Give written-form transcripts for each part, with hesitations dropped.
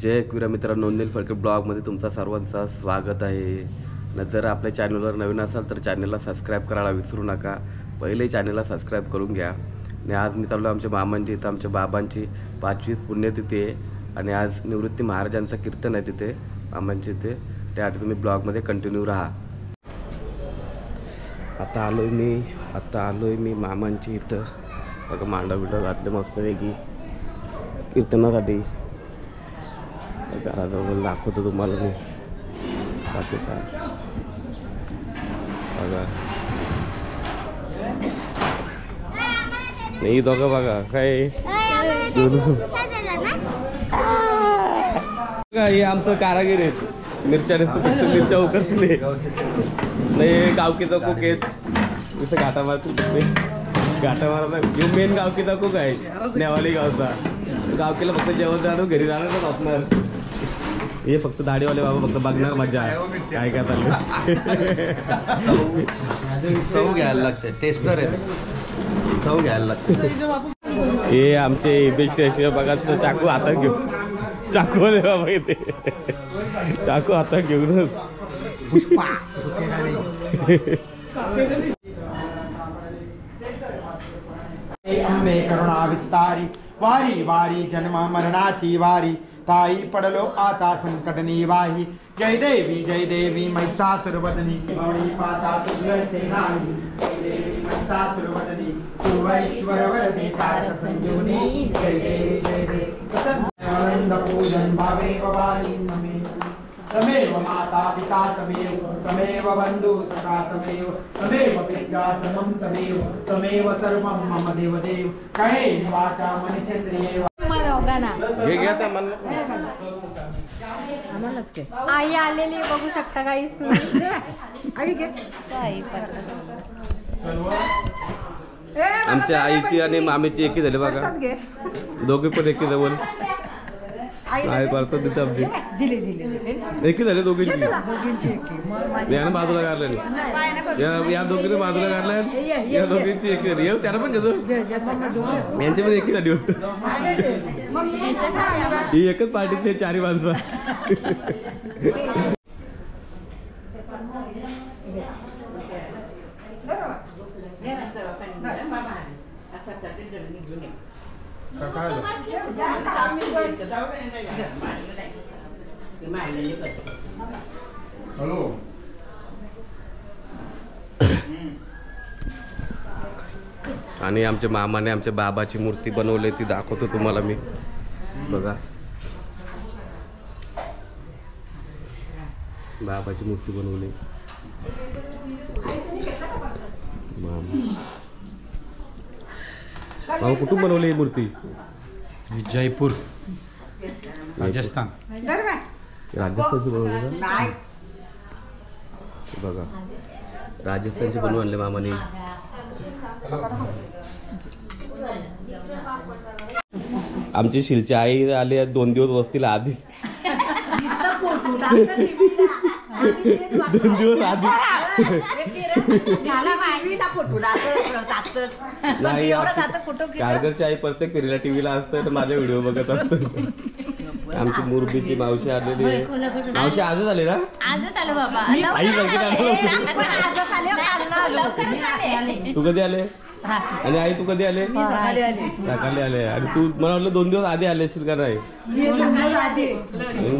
जय एकविरा मित्रांनो, नोंदणी फडके ब्लॉगमध्ये तुमचा सर्वांचा स्वागत आहे. जर आपल्या चॅनलवर नवीन असाल तर चॅनलला सबस्क्राईब करायला विसरू नका. पहिले चॅनलला सबस्क्राईब करून घ्या. आणि आज मी चाललो आमच्या मामांची इथं आमच्या बाबांची 5वी पुण्यतिथी आहे आणि आज निवृत्ती महाराजांचं कीर्तन आहे तिथे मामांची इथे. त्याआधी तुम्ही ब्लॉगमध्ये कंटिन्यू राहा. आता आलोय मी मामांची इथं. बघा मांडा बिंडा घातले मस्तपैकी कीर्तनासाठी. घराजवळ दाखवतो तुम्हाला मी बाकी काय. बघा नाही दोघं बघा काय हे आमचं कारागीर आहेत. मिरच्या उकरतले नाही गावकीचा कोक आहेत. इथं घाटा मारला हे मेन गावकीचा कोक आहे नेवाली गावचा. गावकीला फक्त जेवण जाणं घरी जाणारच असणार. हे फक्त दाढीवाले बाबा फक्त बघणार मजा काय काय चाललं. चव घ्यायला लागते. टेस्टर आहे, चव घ्यायला लागते. हे आमचे पेक्षा बघा चाकू हातात घेऊन चाकू आले बाबा इथे. चाकू हातात घेऊन अंबे करुणा विस्तारी वारी वारी जन्म मरणाची वारी ताई पडलो आता संकट निवाही. जय देवी महिषासुरवदनी पाता तुझे नाही. जय देवी महिषासुरवदनी सुवैश्वर वरदे तारक संजीवनी. जय देवी आनंद पूजन भावे भवानी नमे. तमेव माता पिता तमेव बंधु सखा तमेव विद्या तमेव सर्वं मम देवदेव. कहे वाचा मनिचंद्रिये आई आलेली बघू शकता काही. आमच्या आईची आणि मामीची एकी झाली बघा. दोघे पण एकी जवळ आई करतो तिथं आमची एकी झाले दोघींची. यानं बाजूला काढलं या दोघीने बाजूला काढलाय. या दोघींची एकी झाली. त्याला पण घेतो यांची पण एकी झाली वाटतं. ही एकच पार्टीतले चारी माणसं. आणि आमच्या मामाने आमच्या बाबाची मूर्ती बनवली ती दाखवतो तुम्हाला मी. बघा बाबाची मूर्ती बनवली. मामा कुठून बनवली ही मूर्ती? जयपूर राजस्थान. राजस्थानची बनवली का? बघा राजस्थानची बनवून आणले मामाने. आमची शिलची आई आली 2 दिवस वस्तीला आधी. 2 दिवस आधी नाही. कारगरची आई प्रत्येक फेरीला टीव्हीला असतं तर माझ्या व्हिडिओ बघत असत. आमची मुरबीची मावशी आलेली आहे. मावशी आजच आले ना? आजच आलो बाबा. आई तू कधी आले? आणि आई तू कधी आले? सकाळी आले. आणि तू मला वाटलं 2 दिवस आधी आले असतील का नाही?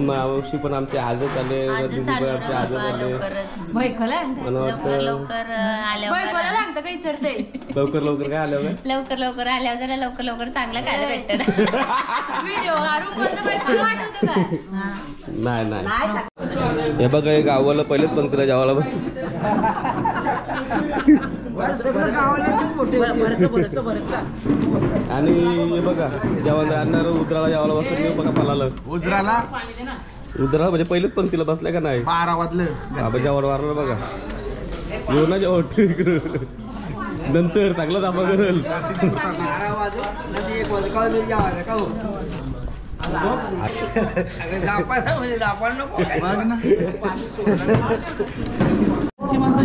मावशी पण आमचे आजच आले. दीदी पण आमचे आजच आले. मला वाटतं लवकर काय आल्यावर लवकर आल्यावर जरा लवकर चांगलं खायला भेटतं. नाही. हे बघा हे गावाला पहिलेच पंक्तीला जेवायला बस. आणि हे बघा जेवण आणणार उतराला जेवायला बसलं. बघा पलाला उतराला म्हणजे पहिलेच पंक्तीला बसलाय का नाही? 12 वाजलं बाबा जेवण वारलं बघा. येऊ ना जेवण नंतर चांगलं दाबा करेल.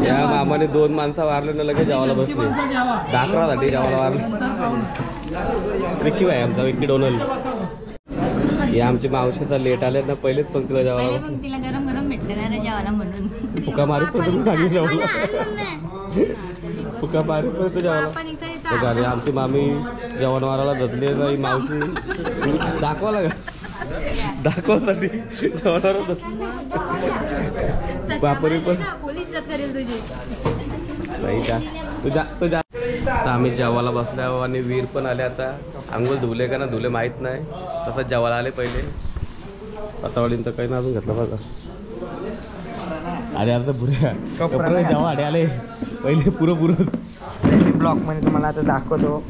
या मामाने 2 माणसं वारले ना लगेच जेवायला बसले. दाखवासाठी जेवायला वारले. विक्की भाई आमचा विक्की डोनल. हे आमची मावशीचा लेट आले ना पहिलेच पंक्तीला पहिले जेवायला मग तिला गरम गरम भेटते ना रे जेवायला म्हणून फुका मारीत तुम्ही सांगितलं फुका मारीत होतं जेवायला आपण इथे तर झाले आमची मामी जेवण मारायला धरली नाही मावशी दाखवा लागा दाखवसाठी जेवणावर बापरी पण पोलीस इज्जत करेल तुझी नाही का तुझ्या तर आम्ही जेवायला बसल्यावर आणि वीर पण आले आता अंघोळ धुले का ना धुले माहीत नाही तसंच जेवायला आले पहिले पतावळीन तर काही ना अजून घेतलं बघा अरे आता पुऱ्या कपडे जेव्हा आडे आले पहिले पुरं ब्लॉक मध्ये तुम्हाला आता दाखवतो.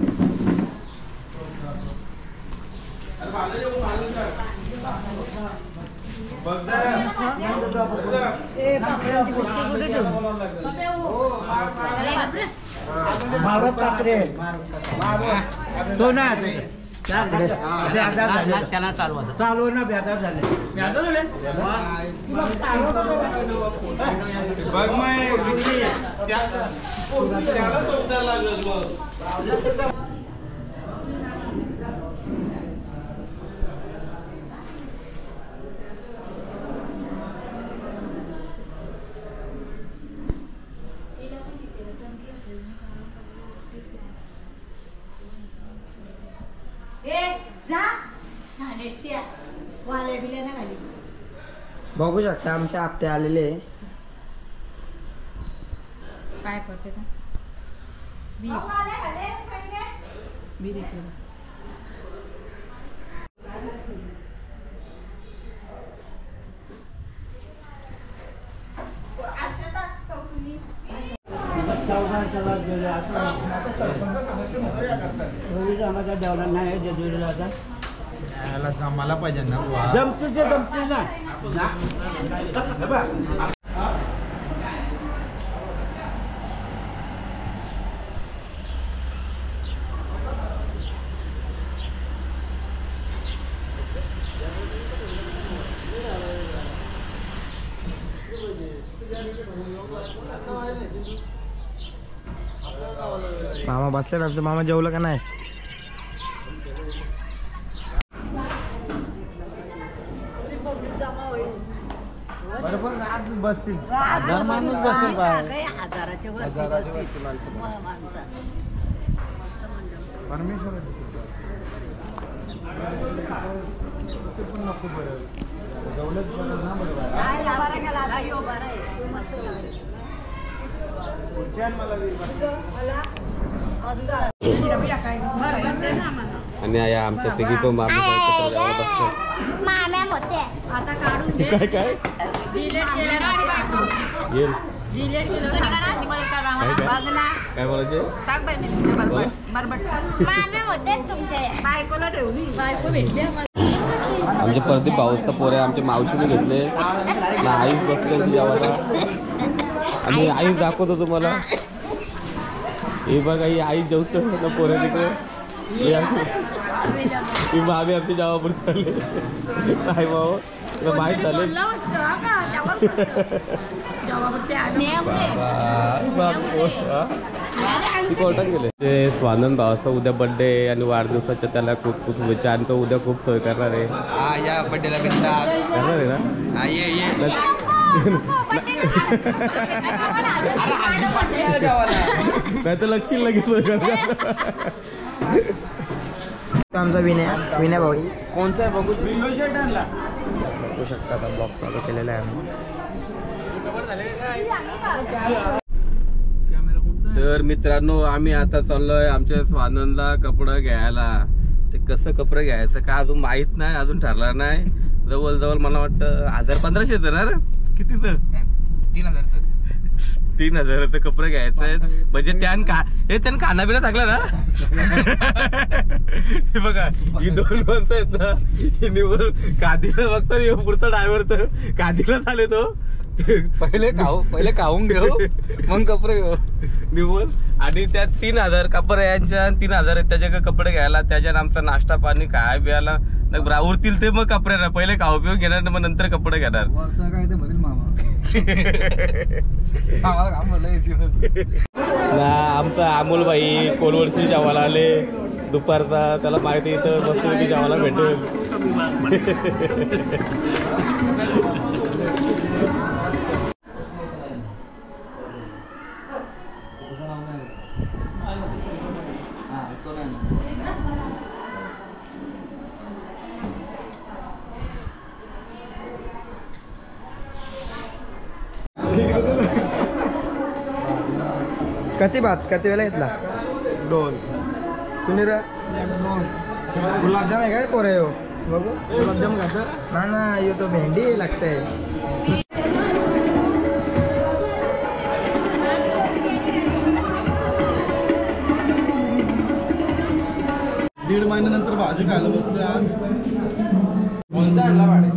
मारत कात्रे तो ना चालू ना बेदार झाले बघ बघू शकता आमच्या आत्या आलेले काय करते का जमायला पाहिजे ना जमते ना मामा बसले ना मामा जेवलं का नाही बरोबर आज बसतील 1000 माणूस बसेल हजाराच्या वरती परमेश्वर पण नको बरं जवळच बरं ना बरोबर आणि या आमच्या तिघी पण आता काढून दे काय काय डिलीट केलं ना येईल डिलीट केलं तरी करा टिपल करा मला बघ ना काय बोलायचे टाक बाई मी तुमच्या बरबट बायकोला ठेवली बायको भेटली आम्हाला आमचे प्रदीप भाऊचा पोरे आमच्या मावशीने घेतले ना आईच बसले जेवायला आणि आईच दाखवतो तुम्हाला हे बघा ही आई जेवतो ना पोरे तिकडे ही भाभी आमच्या जेवापुरती आले काय भाऊ तुला माहीत झाले कोर्टात गेले ते स्वानंद भावाचा उद्या बर्थडे आणि वाढदिवसाच्या त्याला खूप खूप शुभेच्छा आणि तो उद्या खूप सोय करणार आहे या बड्डेला करणार आहे ना ये नाही तर लक्षी लगेच आमचा विनय भाऊ कोणचा बघू शर्ट आणला बघू शकता आता ब्लॉग चालू केलेला आहे आम्ही तर मित्रांनो आम्ही आता चाललोय आमच्या स्वानंदला कपडे घ्यायला. ते कसं कपडे घ्यायचं का अजून माहित नाही, अजून ठरलं नाही. जवळ मला वाटतं 1000-1500 येतं ना रे किती तर 3000चं कपडे घ्यायचं आहे. म्हणजे त्यानं खाना बिना टाकला ना हे बघा ही 2 माणसं आहेत ना ही निवड कादीला बघतो पुढचा ड्रायव्हर तर कादीला झाले तो पहिले खाऊन घेऊ मग कपडे घेऊ निवड. आणि त्या 3000 कपडे यांच्या 3000 आहेत त्याच्या कपडे घ्यायला, त्याच्या आमचा नाश्ता पाणी काय बियाला उरतील ते मग कपडे पहिले खाऊ पिऊ घेणार मग नंतर कपडे घेणार. काय ते म्हणेल मामा आमचा अमोलबाई कोलवडशी जेवायला आले दुपारचा, त्याला माहिती इथं मस्त जेवायला भेटेल. कधी भात कधी वेळा घेतला 2 कुणी रे 2 गुलाबजाम आहे काय पोरे हो बघू गुलाबजाम खातो ना ना यो तो भेंडी लागते दीड महिन्यानंतर भाजी खायला बसले आज कोणता आणला भाडे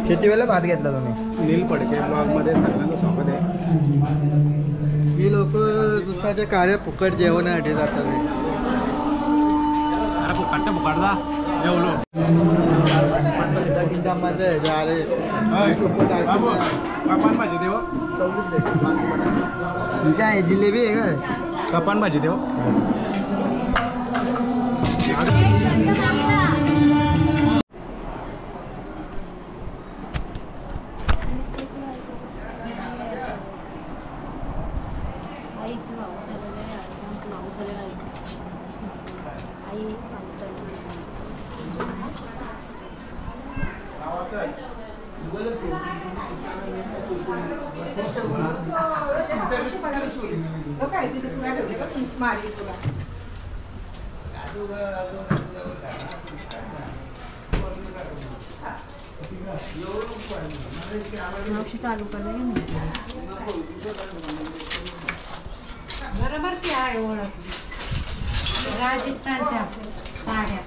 किती वेळा भात घेतला तुम्ही नील फडके ब्लॉगमध्ये सगळ्यांचं स्वागत आहे. ही लोक दुसऱ्याच्या कार्य फुकट जेवणासाठी जातात जेवलो कपान भाजी देव काय जिलेबी आहे काय कपान भाजी देव चालू कर बरोबर ती आहे ओळख राजस्थानच्या साड्या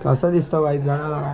कसा दिसतो गाईस गाणं जरा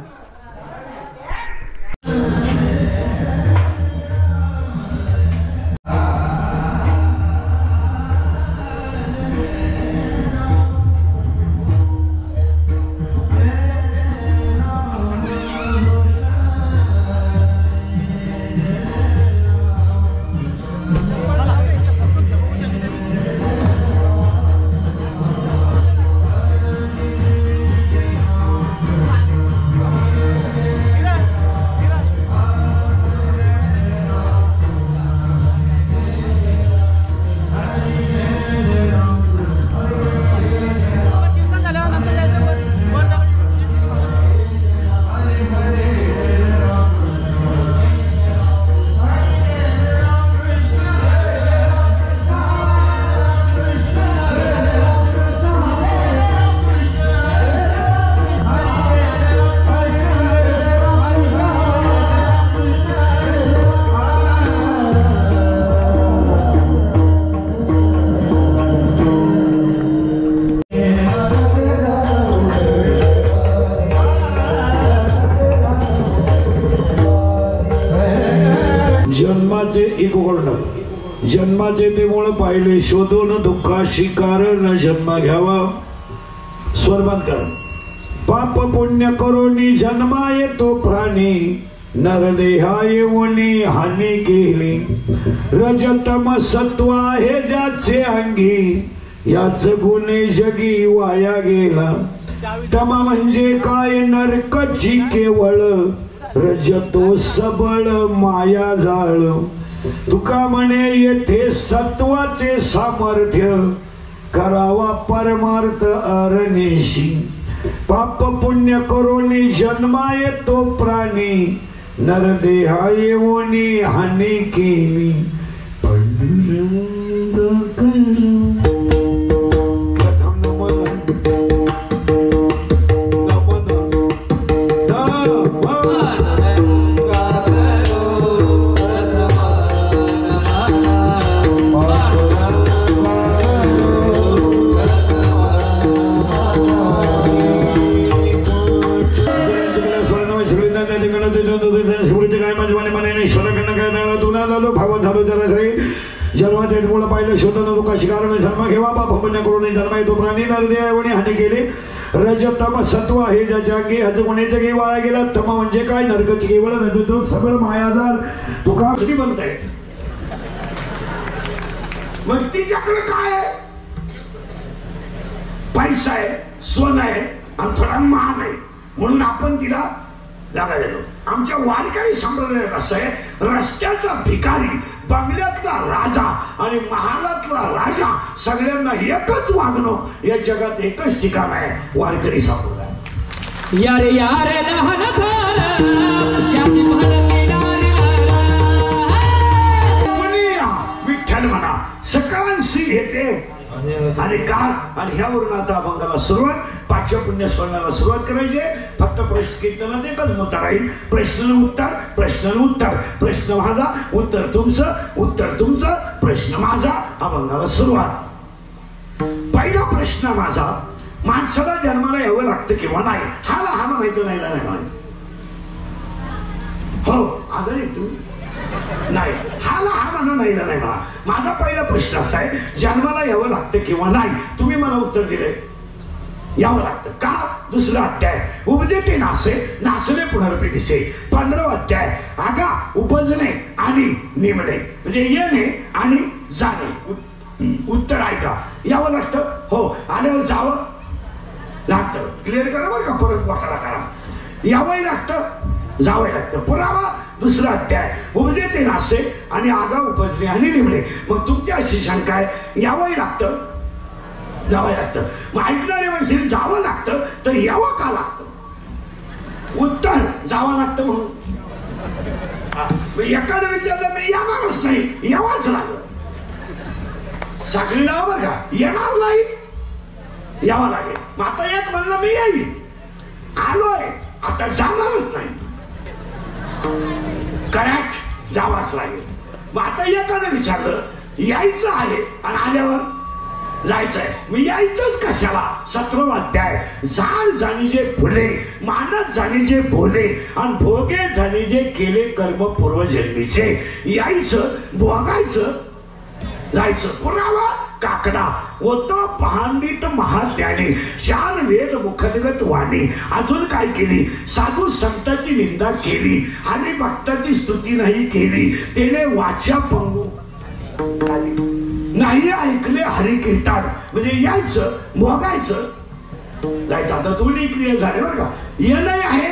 जन्माचे इगोर्ण जन्माचे ते मूळ पाहिले शोधून दुःखाशी कारण जन्म घ्यावा स्वर्बंकर पाप पुण्य करोनी जन्मा येतो प्राणी नरदेहा येऊनी हानी केली रजतम सत्व आहे ज्याचे अंगी याच गुन्हे जगी वाया गेला तमा म्हणजे काय नरकची केवळ रजतो सबळ माया जाळ तुका म्हणे येथे सत्वाचे सामर्थ्य करावा परमार्थ अरनेशी पाप पुण्य करोनी जन्मा येतो प्राणी नरदेहा येवोनी हानी केली पांडुरंग करू जन्माचे मूळ पाहिलं शोधन दुःखा शिकारण जन्म घेवा बाप पुण्य करून जन्म येतो प्राणी नरदेवाने हानी केले रजतम सत्व हे ज्याच्या अंगी ह्याचं कोणाचं घे वाया गेला तम म्हणजे काय नरकच केवळ नदीतो सगळं मायाजाल तुका श्रीमंत आहे मग तिच्याकडे काय आहे पैसा आहे सोनं आहे आणि थोडा मान आहे म्हणून आपण तिला जागा देतो आमच्या वारकरी संप्रदायात असं आहे रस्त्याचा भिकारी बंगल्यातला राजा आणि महालातला राजा सगळ्यांना एकच वागणूक या जगात एकच ठिकाण आहे वारकरी संप्रदाय यारे यारे लहान विठ्ठल म्हणा सकाळशी घेते आणि काल आणि ह्यावरून आता अभंगाला सुरुवात पाचव्या पुण्य स्मरणाला सुरुवात करायची फक्त प्रश्न कीर्तनात एकच मुद्दा राहील प्रश्न उत्तर प्रश्न उत्तर प्रश्न माझा उत्तर तुमचं प्रश्न माझा अभंगाला सुरुवात पहिला प्रश्न माझा माणसाला जन्माला यावं लागतं किंवा नाही हा म्हणायचं नाही म्हणायचं हो आजारी तू नाही हा म्हणा नाही म्हणा माझा पहिला प्रश्न असा आहे जन्माला यावं लागतं किंवा नाही तुम्ही मला उत्तर दिले यावं लागतं का दुसरा अध्याय उपदेते नासे नासले पुनर्पितीसे 15वा अध्याय आगा उपजणे आणि निमणे म्हणजे येणे आणि जाणे उत्तर ऐका यावं लागतं हो आल्यावर जावं लागतं क्लिअर करा बरं का परत वाटायला करा यावंही लागतं जावं लागतं पुरावा दुसरा अध्याय उपदेते नासे आणि आगा उपजणे आणि निमणे मग तुमची अशी शंका आहे यावंही लागतं जावं लागतं मग ऐकणारे म्हणतील जावं लागतं तर यावं का लागतं उत्तर जावं लागतं म्हणून एकानं विचारलं मी येणारच नाही यावंच लागलं साखळीला बरं का येणार नाही यावं लागेल मग आता एक म्हणलं मी येईल आलोय आता जाणारच नाही करेक्ट जावाच लागेल मग आता एकानं विचारलं यायचं आहे आणि आल्यावर जायचंय मी यायचंच कशाला 17वा अध्याय जाण जाणीजे फुले मानत जाणीजे भोले आणि भोगे जाणीजे केले कर्म पूर्वजन्मीचे यायचं भोगायचं जायचं पुरावा काकडा होतं पहांडित महाज्ञानी 4 वेद मुखनिगत वाणी अजून काय केली साधू संतांची निंदा केली आणि भक्ताची स्तुती नाही केली त्याने वाचा पंगू नाही ऐकले हरिकीर्तन म्हणजे यायचं भोगायचं जायचं आता दोन्ही क्रिया झाले बरं का येणं आहे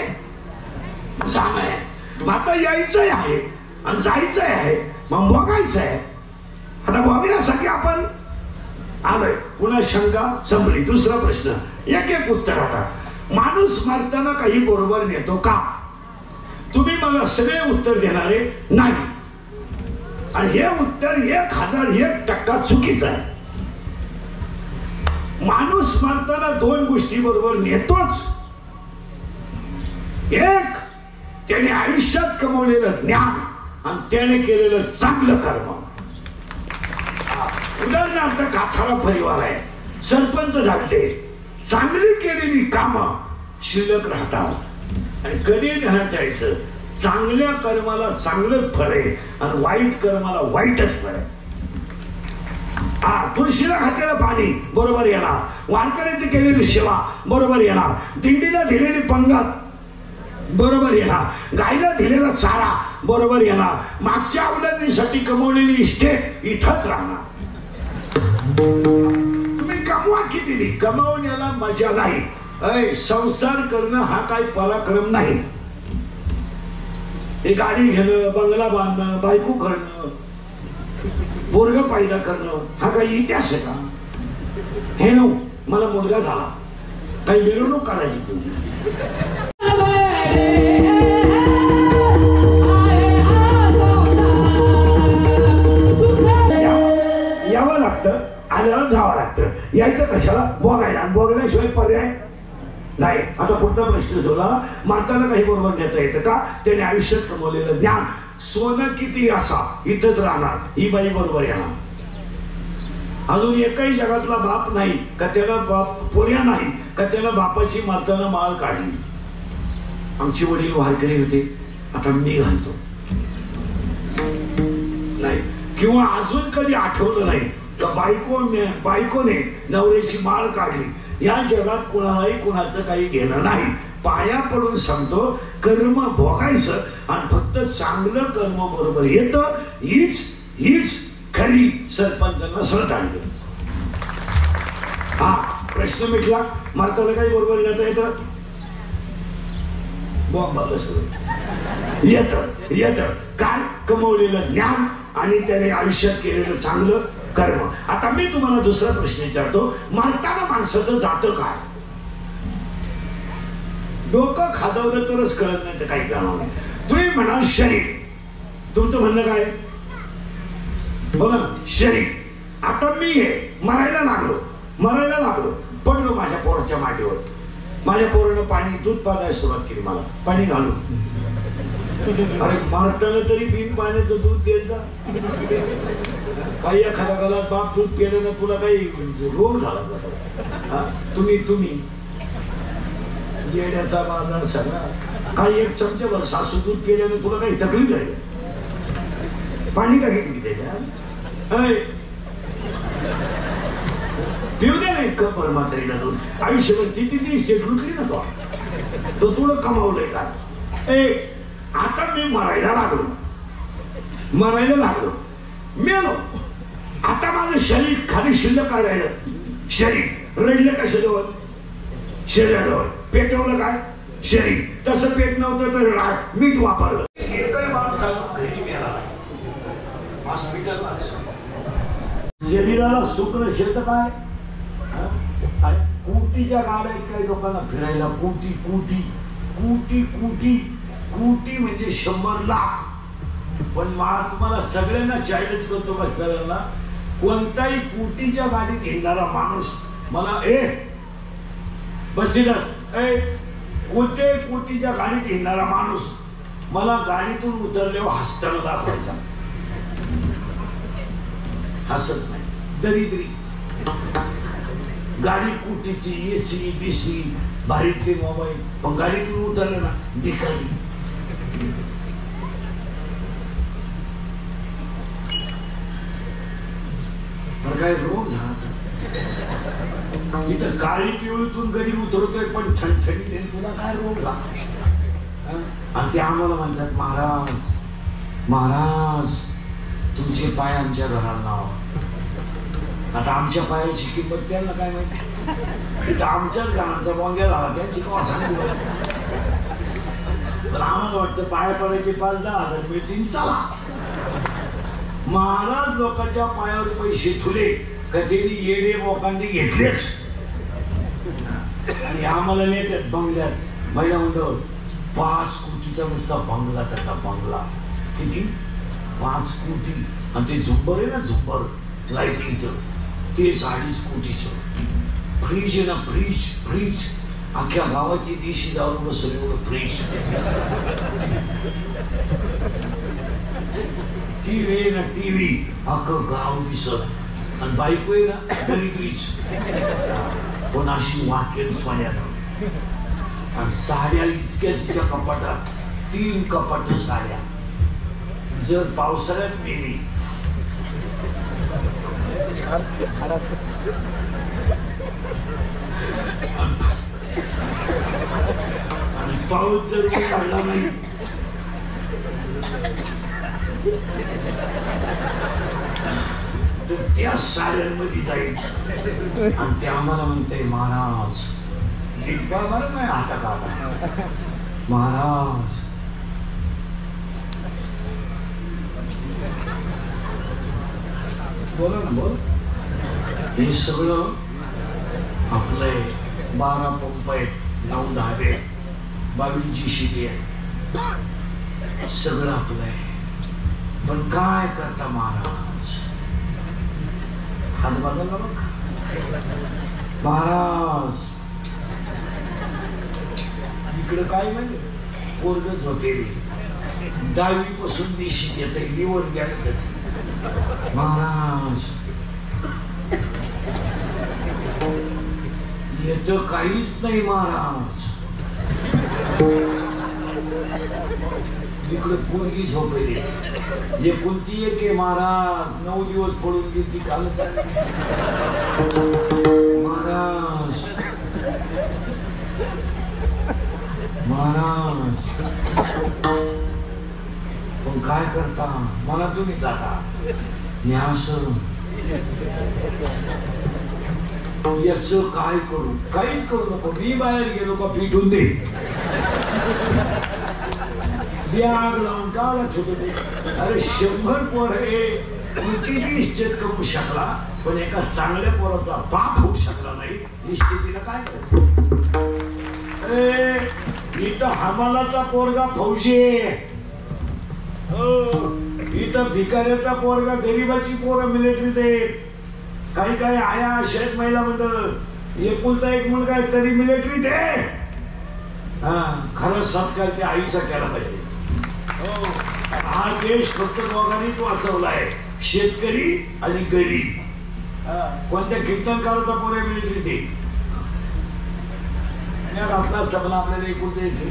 जाणं आहे मग आता यायचंय आहे आणि जायचंय आहे मग भोगायचं आहे आता भोगण्यासाठी आपण आलोय पुन्हा शंका संपली दुसरा प्रश्न एक उत्तर आता माणूस मरताना काही बरोबर नेतो का तुम्ही मला सगळे उत्तर देणारे नाही आणि हे उत्तर 1001% चुकीचं आहे माणूस मरताना 2 गोष्टी बरोबर नेतोच एक त्याने आयुष्यात कमवलेलं ज्ञान आणि त्याने केलेलं चांगलं कर्म उदाहरणार्थ काठाळा परिवार आहे सरपंच झालते चांगली केलेली कामं शिल्लक राहतात आणि कधी ध्यानात द्यायचं चांगल्या कर्माला चांगलंच फळ आहे आणि वाईट कर्माला वाईटच फळ आहे तुळशीला घातलेलं पाणी बरोबर येणार वारकऱ्याची केलेली सेवा बरोबर येणार दिंडीला दिलेली पंगत बरोबर येणार गायला दिलेला चारा बरोबर येणार मागच्या अवलंबीसाठी कमवलेली इस्टेट इथंच राहणार तुम्ही कमवा किती कमावण्याला मजा नाही संसार करणं हा काही पराक्रम नाही हे गाडी घेणं, बंगला बांधणं, बायको करणं, पोरग पैदा करणं हा काही इतिहास आहे का? हे नो मला मुलगा झाला, काही मिरवणूक काढायची तुम्ही. यावं लागतं, आल्यावर जावं लागतं. यायचं कशाला? बघायला. बघण्याशिवाय पर्याय नाही. आता पुढचा प्रश्न ठेवला, माताला काही बरोबर देता येतं का? त्याने आयुष्यात कमवलेलं ज्ञान, सोनं किती असा इथंच राहणार, ही बाई बरोबर येणार. अजून एकही जगातला बाप नाही का त्याला बाप पोऱ्या नाही का त्याला बापाची मातानं माळ काढली. आमचे वडील वारकरी होते, आता मी घालतो नाही. किंवा अजून कधी आठवलं नाही तर बायकोने नवऱ्याची माळ काढली. या जगात कोणालाही कोणाचं काही घेणं नाही. पाया पडून सांगतो, कर्म भोगायचं आणि फक्त चांगलं कर्म बरोबर येतं. हीच खरी सरपंचांना श्रद्धांजली. हा प्रश्न मिटला. मारताला काही बरोबर घेता येतं? येत काय? कमवलेलं ज्ञान आणि त्याने आयुष्यात केलेलं चांगलं कर्म. आता मी तुम्हाला दुसरा प्रश्न विचारतो, मारताना माणसाचं जातं काय? डोकं खाजवलं तरच कळत नाही तर काही कळणार नाही. तुम्ही म्हणाल शरीर, तुमचं म्हणणं काय? बघा ना, शरीर. आता मी हे मरायला लागलो, पडलो माझ्या पोराच्या माटीवर. माझ्या पोरानं पाणी दूध पाजायला सुरुवात केली, मला पाणी घालून. अरे मारताना तरी बिन पाण्याचं दूध द्यायचा. काही एखाद्या गालात बाप दूध केलं ना, तुला काही रोग झाला. तुम्ही येण्याचा बाजार सगळा. काही एक चमच्यावर सासू दूध केल्याने तुला काही तकलीफ झाली? पाणी का घेतली त्याच्या? पिऊ दे नाही कपर म्हातारीला दूध. आयुष्यभर ती स्टेट लुटली ना तो तुला कमावलंय का? आता मी मरायला लागलो, मेलो. आता माझं शरीर खाली शिल्लक काय राहिलं? शरीर रडलं कशाजवळ? शरीराजवळ. पेटवलं काय? शरीर. तसं पेट नव्हतं तर मीठ वापरलं. हॉस्पिटल शरीराला सुख नसेल तर काय? कोटीच्या गाड्या काही लोकांना फिरायला. कोटी म्हणजे 100 लाख. पण तुम्हाला सगळ्यांना चॅलेंज करतो बसणाऱ्यांना, कोणताही कोटीच्या गाडीत येणारा माणूस मला कोणत्याही कोटीच्या गाडीत येणारा माणूस मला गाडीतून उतरल्यावर हसताना दाखवायचा. हसत नाही, दरिद्री. गाडी कोटीची, एसी बीसी, भारीतले मोबाईल, पण गाडीतून उतरलं ना भिकारी. काय रोग झाला? इथं काळी पिवळीतून गडी उतरतोय पण ठणठणी. तुला काय रोग झाला? आणि ते आम्हाला म्हणतात, महाराज तुमचे पाय आमच्या घराला नाव. आता आमच्या पायाची किंमत त्यांना काय माहिती? इथं आमच्याच घरांचा बोंग्या झाला, त्यांची केव्हा सांगू? पण आम्हाला वाटतं पाया पडायचे 5-10 हजार मिळतील, चला. महाराज लोकांच्या पायावर पैसे ठुले का त्यांनी येडे लोकांनी घेतलेच. आणि आम्हाला नेतात बंगल्यात. महिला मंडळ 5 कोटीचा नुसता बंगला, त्याचा बंगला किती? 5 कोटी. आणि ते झुंबर आहे ना, झुंबर लाइटिंगचं, ते 2.5 कोटीचं. फ्रीज आहे ना, फ्रीज अख्ख्या गावाची देशी दारू बसवली एवढं फ्रीज. टीव्ही आहे ना, टीव्ही अख्खं गाव दिसत. आणि बायको आहे ना, दरिद्रीच, पण अशी वाकेल सोन्यानं. आणि साड्या इतक्या तिच्या कपाटात, 3 कपाट साड्या. जर पावसाळ्यात मेली आणि पाऊस जर काढला नाही तर त्या साड्यांमध्ये जाईल. आणि ते आम्हाला म्हणते, महाराज नीट का बरं नाही आता का महाराज बोला ना बोल. हे सगळं आपलंय. 12 पंप आहेत, 9 धाबे, 22 GCB आहे, सगळं आपलं आहे. पण काय करता महाराज, हात बदलला बघ महाराज. इकडं काय म्हणजे पोरग झोपेली, 10वी पासून दिशी येत लिवर गेलं महाराज. येत काहीच नाही महाराज. इकडे पोरगी झोपेली, एकुलती एक आहे महाराज. 9 दिवस पडून गेली काल महाराज. महाराज पण काय करता, मला तुम्ही जाता न्यास. याच काय करू, काहीच करू नको. मी बाहेर गेलो का पिटून दे, आग लावून काला ठेवतो ते. अरे 100 पोर हे किती इस्टेट करू शकला, पण एका चांगल्या पोराचा बाप होऊ शकला नाही. ही स्थितीला काय करतो. अरे इथं हमालाचा पोरगा फौजी आहे, इथं भिकाऱ्याचा पोरगा, गरीबाची पोरं मिलिटरीत आहेत. काही काही आया शेत महिला मंडळ, एकुलता एक मुलगा आहे तरी मिलिटरीत आहे. खरं सत्कार त्या आईचा केला पाहिजे. हा देश फक्त दोघांनीच वाचवलाय, शेतकरी आणि गरीब. कोणत्या कीर्तनकाराचा पोरे मिलिटरीत आहे आपला असता, पण आपल्याला एकुलता येते.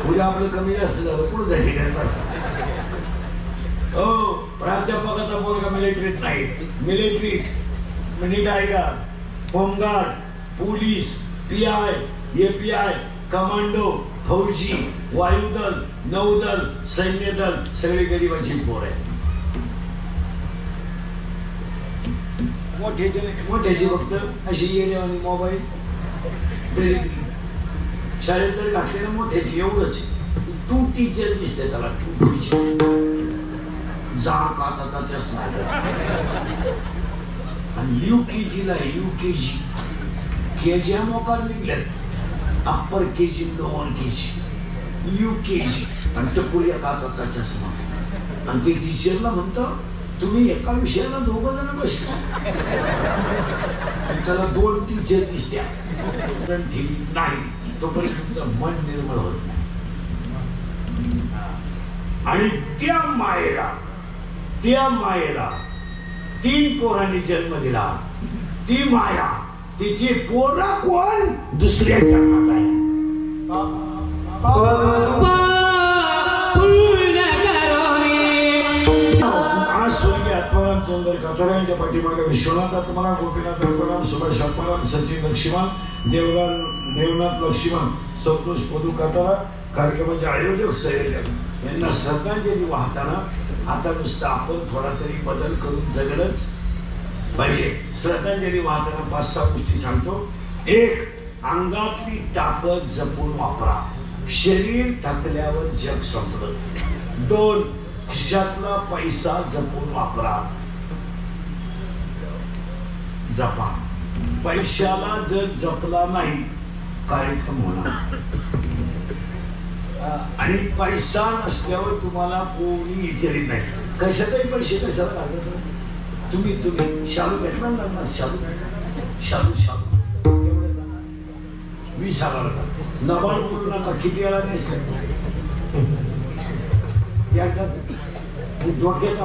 उद्या आपलं कमी जास्त झालं पुढे जायचे काय. हो, प्राध्यापकाचा पोरगा मिलिटरीत नाही. मिलिटरीत नीट आहे का, home guard, police, PI, API, commando, फौजी, वायुदल, नौदल, सैन्य दल, सगळी गरीबाची पोर आहे. मोठ्याची फक्त अशी येणे आणि मोबाईल दरिद्री. शाळेत जर घातले ना मोठ्याची एवढंच. तू टीचर दिसते त्याला, तू टीचर जाड काता चष्मा. आणि UKG ला UKG KG हा मोकार निघल्यात, upper KG, lower KG, UKG आणि टपुऱ्या काता चष्मा. आणि ते टीचरला म्हणतं तुम्ही एका विषयाला 2 जण बसला, त्याला 2 टीचर दिसत्या. नाही तोपर्यंत तुमचं मन निर्मळ होत नाही. आणि त्या मायेला 3 पोरांनी जन्म दिला. ती माया, तिची पोरं कोण दुसऱ्या जन्मात आहे. आज स्वर्गीय आत्माराम चंद्र कातारा यांच्या पाठीमागे विश्वनाथ आत्माराम, गोपीनाथ आत्माराम, सुभाष आत्माराम, सचिन लक्ष्मण, देवनाथ लक्ष्मण, संतोष पदू कातारा, कार्यक्रमाचे आयोजक संयोजक यांना श्रद्धांजली वाहताना आता नुसतं आपण थोडा तरी बदल करून जगलंच पाहिजे. श्रद्धांजली वाहताना 5-6 गोष्टी सांगतो. 1, अंगातली ताकद जपून वापरा, शरीर थकल्यावर जग संपलं. 2, खिशातला पैसा जपून वापरा, जपा. पैशाला जर जपला नाही कार्यक्रम होणार. आणि पैसा नसल्यावर तुम्हाला कोणी विचारित नाही. कशातही पैसे कशाला लागत. तुम्ही शालू भेटणार ना, शालू एवढं 20,000 नबाड बोलू नका. किती वेळा नेसले डोक्याचा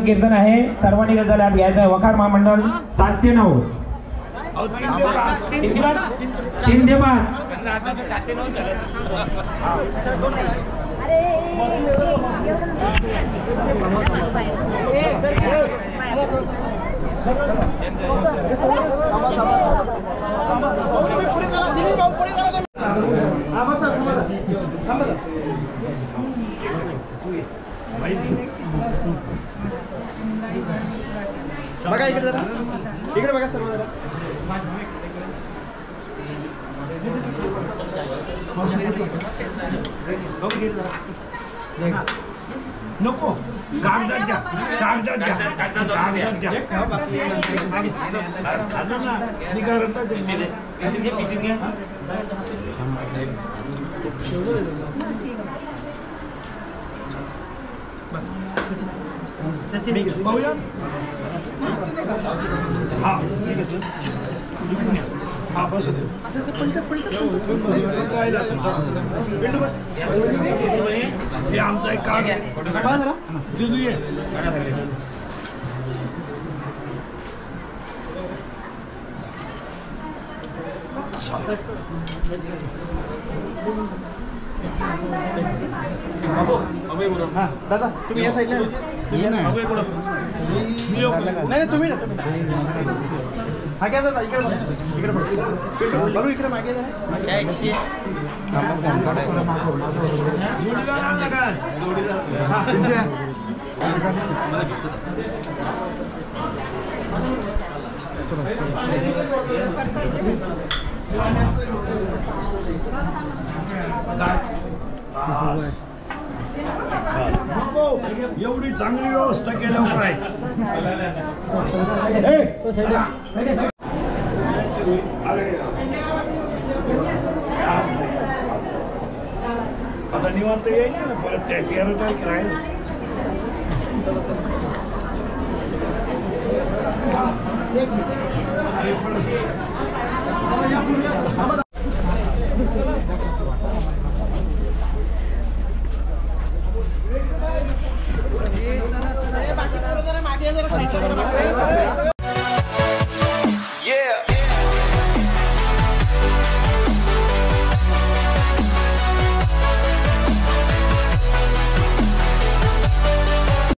कीर्तन आहे, सर्वांनी त्याचा लाभ घ्यायचा आहे. वखार महामंडळ 7 ते 9. 3 ते 5. बघा इकडे जरा, इकडे बघा सर्व जरा. नको कागदात द्या, कागदात द्या, कागदात द्या. आज खातो ना मी करतच आहे. पाहूया. हा हा बस हे आमचा एक कार्ड दिदू ये. हा दादा तुम्ही या साईडला नाही तुम्ही ना हा घ्या दादा इकडे बघा. इकडे बघा बघू इकडे मागे एवढी चांगली व्यवस्था केल्यावर काय आता निवांत यायचं ना परत त्या 13 तारखेला आहे ना.